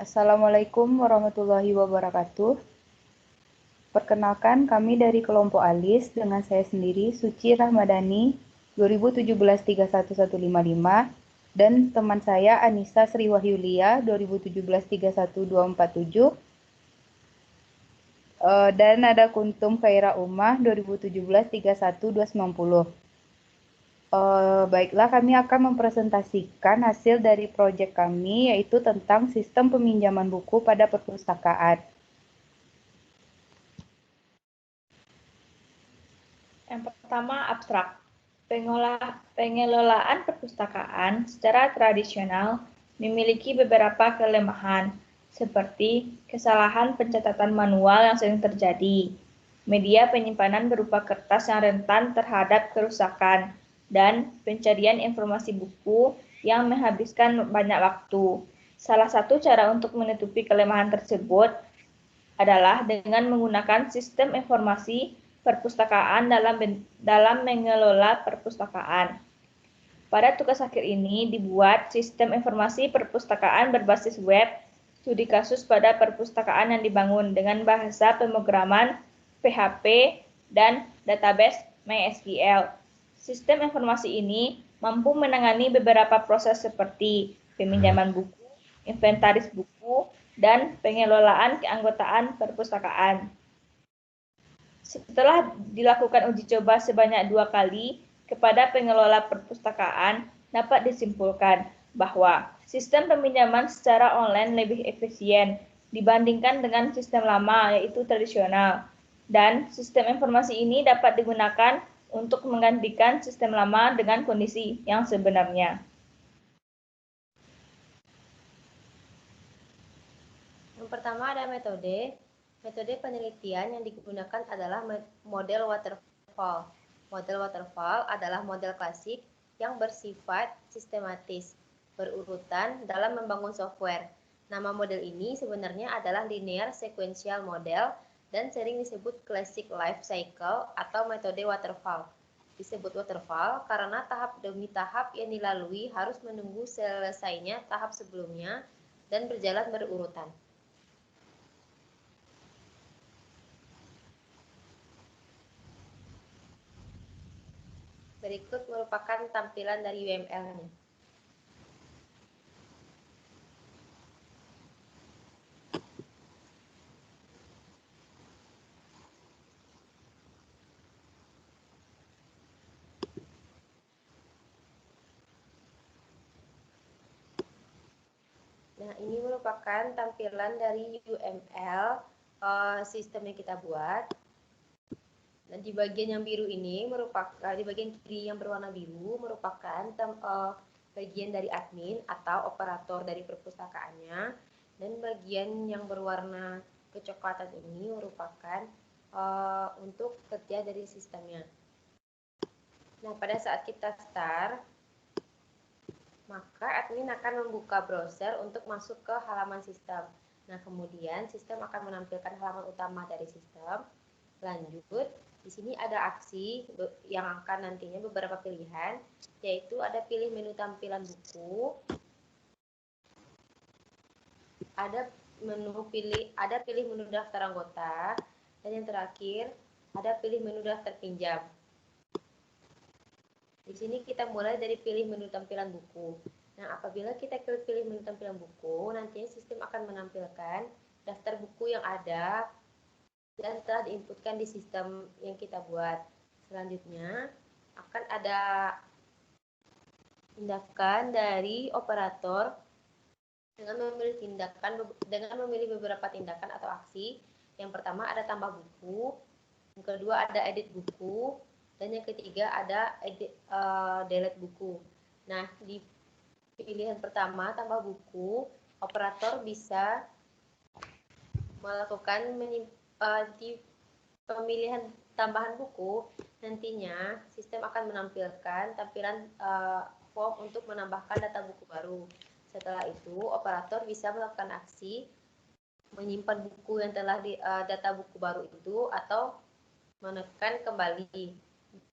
Assalamualaikum warahmatullahi wabarakatuh. Perkenalkan, kami dari kelompok ALIS dengan saya sendiri, Suci Rahmadani, 2017-31155, dan teman saya Anissa Sriwahyulia, 2017-31247, dan ada Kuntum Khaira Ummah, 2017-31290. Baiklah, kami akan mempresentasikan hasil dari proyek kami, yaitu tentang sistem peminjaman buku pada perpustakaan. Yang pertama, abstrak. Pengelolaan perpustakaan secara tradisional memiliki beberapa kelemahan, seperti kesalahan pencatatan manual yang sering terjadi, media penyimpanan berupa kertas yang rentan terhadap kerusakan, dan pencarian informasi buku yang menghabiskan banyak waktu. Salah satu cara untuk menutupi kelemahan tersebut adalah dengan menggunakan sistem informasi perpustakaan dalam mengelola perpustakaan. Pada tugas akhir ini dibuat sistem informasi perpustakaan berbasis web studi kasus pada perpustakaan yang dibangun dengan bahasa pemrograman PHP dan database MySQL. Sistem informasi ini mampu menangani beberapa proses seperti peminjaman buku, inventaris buku, dan pengelolaan keanggotaan perpustakaan. Setelah dilakukan uji coba sebanyak 2 kali kepada pengelola perpustakaan, dapat disimpulkan bahwa sistem peminjaman secara online lebih efisien dibandingkan dengan sistem lama, yaitu tradisional. Dan sistem informasi ini dapat digunakan untuk menggantikan sistem lama dengan kondisi yang sebenarnya. Yang pertama ada metode. Metode penelitian yang digunakan adalah model waterfall. Model waterfall adalah model klasik yang bersifat sistematis, berurutan dalam membangun software. Nama model ini sebenarnya adalah linear sequential model dan sering disebut classic life cycle atau metode waterfall. Disebut waterfall karena tahap demi tahap yang dilalui harus menunggu selesainya tahap sebelumnya dan berjalan berurutan. Berikut merupakan tampilan dari UML-nya. Nah, ini merupakan tampilan dari UML sistem yang kita buat. Dan di bagian yang biru ini merupakan, di bagian kiri yang berwarna biru merupakan bagian dari admin atau operator dari perpustakaannya, dan bagian yang berwarna kecoklatan ini merupakan untuk kerja dari sistemnya. Nah, pada saat kita start, maka admin akan membuka browser untuk masuk ke halaman sistem. Nah, kemudian sistem akan menampilkan halaman utama dari sistem. Lanjut, di sini ada aksi yang akan nantinya beberapa pilihan, yaitu ada pilih menu tampilan buku, ada pilih menu daftar anggota, dan yang terakhir ada pilih menu daftar pinjam. Di sini kita mulai dari pilih menu tampilan buku. Nah, apabila kita pilih menu tampilan buku, nantinya sistem akan menampilkan daftar buku yang ada dan telah diinputkan di sistem yang kita buat. Selanjutnya akan ada tindakan dari operator dengan memilih beberapa tindakan atau aksi. Yang pertama ada tambah buku, yang kedua ada edit buku, dan yang ketiga ada delete buku. Nah, di pilihan pertama tambah buku, operator bisa melakukan di pemilihan tambahan buku, nantinya sistem akan menampilkan tampilan form untuk menambahkan data buku baru. Setelah itu, operator bisa melakukan aksi menyimpan buku yang telah data buku baru itu atau menekan kembali.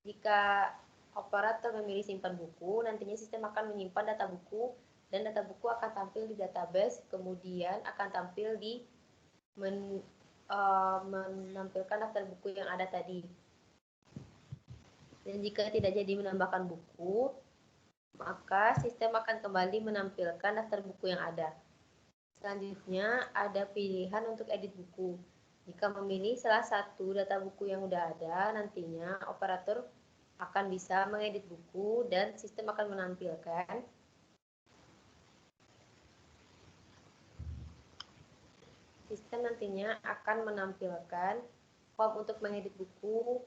Jika operator memilih simpan buku, nantinya sistem akan menyimpan data buku dan data buku akan tampil di database, kemudian akan tampil di menampilkan daftar buku yang ada tadi. Dan jika tidak jadi menambahkan buku, maka sistem akan kembali menampilkan daftar buku yang ada. Selanjutnya, ada pilihan untuk edit buku. Jika memilih salah satu data buku yang sudah ada, nantinya operator akan bisa mengedit buku dan sistem akan menampilkan form untuk mengedit buku.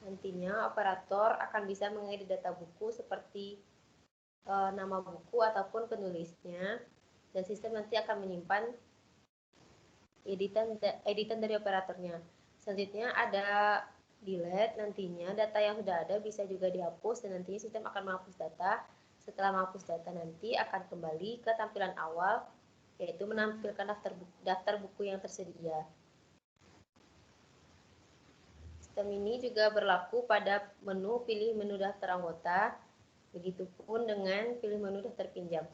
Nantinya operator akan bisa mengedit data buku seperti nama buku ataupun penulisnya, dan sistem nanti akan menyimpan editan dari operatornya. Selanjutnya ada delete, nantinya data yang sudah ada bisa juga dihapus, dan nantinya sistem akan menghapus data. Setelah menghapus data nanti akan kembali ke tampilan awal, yaitu menampilkan daftar buku yang tersedia. Sistem ini juga berlaku pada menu pilih menu daftar anggota, begitupun dengan pilih menu daftar pinjam.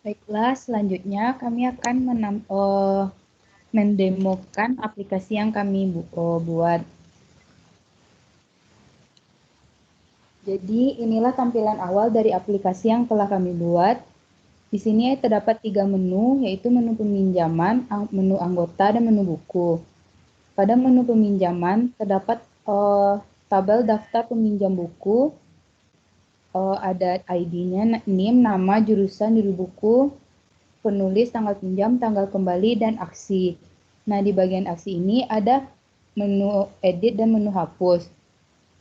Baiklah, selanjutnya kami akan mendemokan aplikasi yang kami buat. Jadi inilah tampilan awal dari aplikasi yang telah kami buat. Di sini terdapat 3 menu, yaitu menu peminjaman, menu anggota, dan menu buku. Pada menu peminjaman terdapat tabel daftar peminjam buku, ada ID-nya, NIM, nama, jurusan, judul buku, penulis, tanggal pinjam, tanggal kembali, dan aksi. Nah, di bagian aksi ini ada menu edit dan menu hapus.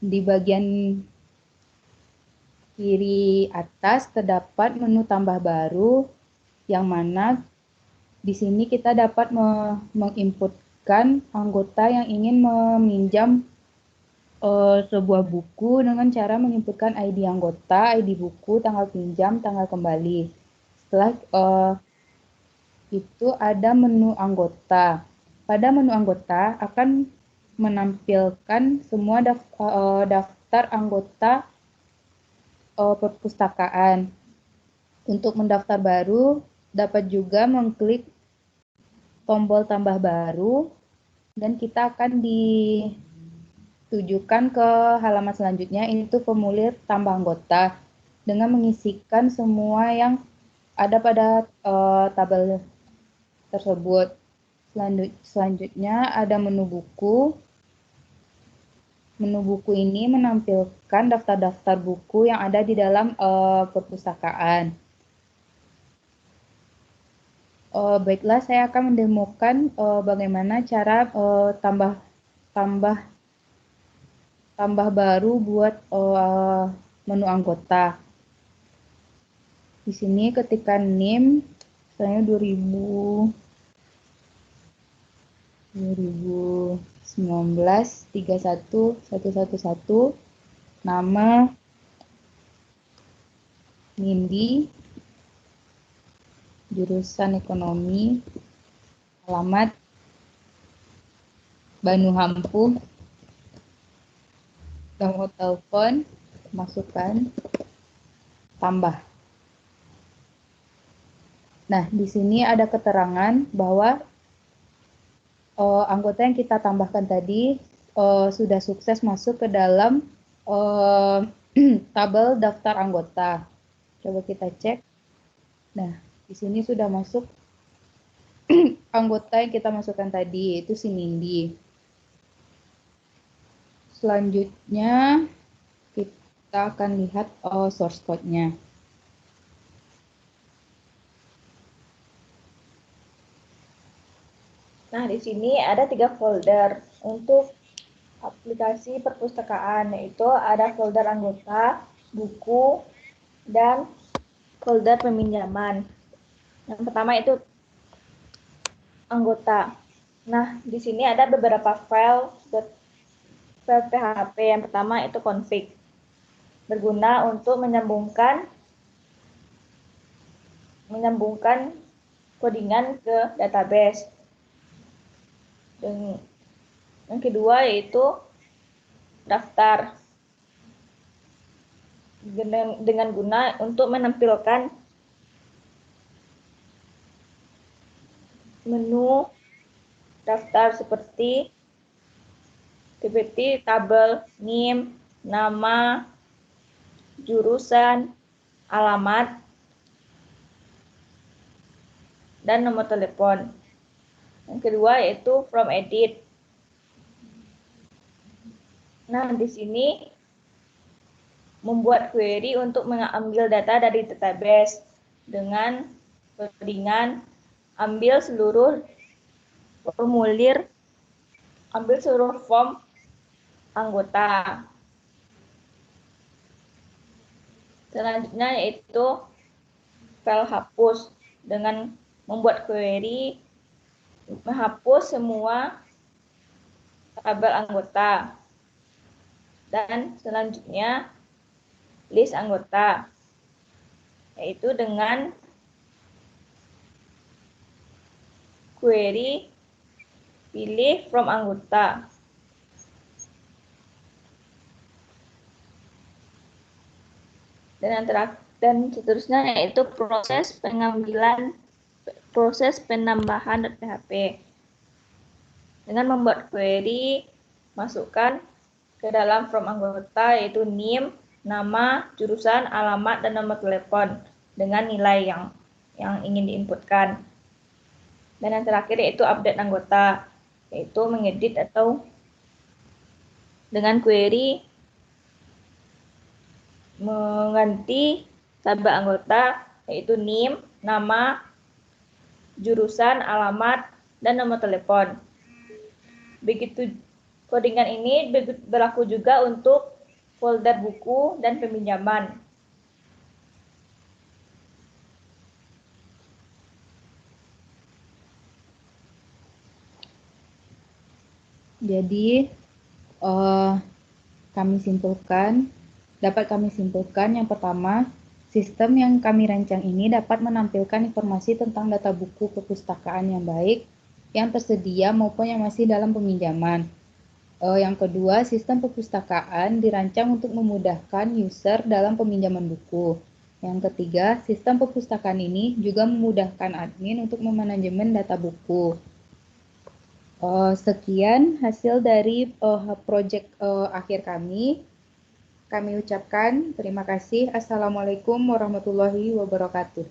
Di bagian kiri atas terdapat menu tambah baru, yang mana di sini kita dapat menginputkan anggota yang ingin meminjam sebuah buku dengan cara menginputkan ID anggota, ID buku, tanggal pinjam, tanggal kembali. Setelah itu ada menu anggota. Pada menu anggota akan menampilkan semua daftar anggota perpustakaan. Untuk mendaftar baru, dapat juga mengklik tombol tambah baru, dan kita akan ditujukan ke halaman selanjutnya, itu formulir tambah anggota, dengan mengisikan semua yang ada pada tabel tersebut. Selanjutnya ada menu buku. Menu buku ini menampilkan daftar-daftar buku yang ada di dalam perpustakaan. Baiklah, saya akan mendemokan bagaimana cara tambah baru buat menu anggota. Di sini ketika NIM, misalnya 2019 31111, nama Nindi, jurusan ekonomi, alamat Banu Hampung, nomor telepon, masukkan, tambah. Nah, di sini ada keterangan bahwa anggota yang kita tambahkan tadi sudah sukses masuk ke dalam tabel daftar anggota. Coba kita cek. Nah, di sini sudah masuk anggota yang kita masukkan tadi, yaitu si Nindi. Selanjutnya, kita akan lihat source code-nya. Nah, di sini ada 3 folder untuk aplikasi perpustakaan, yaitu ada folder anggota, buku, dan folder peminjaman. Yang pertama itu anggota. Nah, di sini ada beberapa file PHP. Yang pertama itu config. berguna untuk menyambungkan codingan ke database. Dan yang kedua yaitu daftar dengan guna untuk menampilkan menu daftar seperti tabel, NIM, nama, jurusan, alamat, dan nomor telepon. Yang kedua yaitu from edit. Nah, di sini membuat query untuk mengambil data dari database dengan codingan ambil seluruh form anggota. Selanjutnya yaitu file hapus dengan membuat query menghapus semua tabel anggota. Dan selanjutnya list anggota, yaitu dengan query pilih from anggota. Dan seterusnya yaitu proses penambahan .php. Dengan membuat query, masukkan ke dalam from anggota yaitu NIM, nama, jurusan, alamat, dan nomor telepon dengan nilai yang ingin diinputkan. Dan yang terakhir yaitu update anggota, yaitu mengedit atau dengan query mengganti tabel anggota yaitu NIM, nama, jurusan, alamat, dan nomor telepon. Begitu codingan ini berlaku juga untuk folder buku dan peminjaman. Jadi dapat kami simpulkan yang pertama, sistem yang kami rancang ini dapat menampilkan informasi tentang data buku perpustakaan yang baik, yang tersedia maupun yang masih dalam peminjaman. Yang kedua, sistem perpustakaan dirancang untuk memudahkan user dalam peminjaman buku. Yang ketiga, sistem perpustakaan ini juga memudahkan admin untuk memanajemen data buku. Sekian hasil dari proyek akhir kami. Kami ucapkan terima kasih. Assalamualaikum warahmatullahi wabarakatuh.